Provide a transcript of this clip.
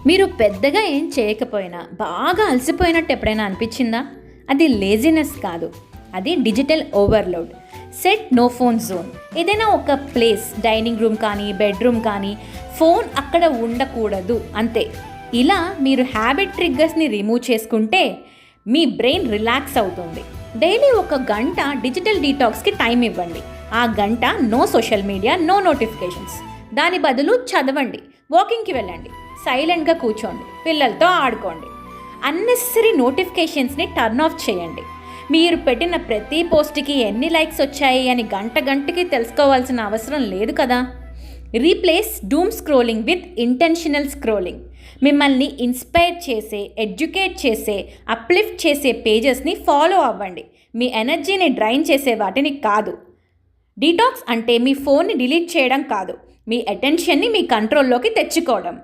మీరు పెద్దగా ఏం చేయకపోయినా బాగా అలసిపోయినట్టు ఎప్పుడైనా అనిపించిందా? అది లేజినెస్ కాదు, అది digital overload. Set no phone zone. ఏదైనా ఒక ప్లేస్, డైనింగ్ రూమ్ కానీ బెడ్రూమ్ కానీ, ఫోన్ అక్కడ ఉండకూడదు అంతే. ఇలా మీరు హ్యాబిట్ ట్రిగ్గర్స్ని రిమూవ్ చేసుకుంటే మీ బ్రెయిన్ రిలాక్స్ అవుతుంది. డైలీ ఒక గంట డిజిటల్ డీటాక్స్కి టైం ఇవ్వండి. ఆ గంట no social media, no notifications. దాని బదులు చదవండి, వాకింగ్కి వెళ్ళండి, సైలెంట్గా కూర్చోండి, పిల్లలతో ఆడుకోండి. అన్నెసరీ నోటిఫికేషన్స్ని టర్న్ ఆఫ్ చేయండి. మీరు పెట్టిన ప్రతి పోస్ట్కి ఎన్ని లైక్స్ వచ్చాయి అని గంటకి తెలుసుకోవాల్సిన అవసరం లేదు కదా. Replace doom scrolling with intentional scrolling. మిమ్మల్ని ఇన్స్పైర్ చేసే, ఎడ్యుకేట్ చేసే, అప్లిఫ్ట్ చేసే పేజెస్ని ఫాలో అవ్వండి, మీ ఎనర్జీని డ్రైన్ చేసే వాటిని కాదు. డీటాక్స్ అంటే మీ ఫోన్ని డిలీట్ చేయడం కాదు, మీ అటెన్షన్ని మీ కంట్రోల్లోకి తెచ్చుకోవడం.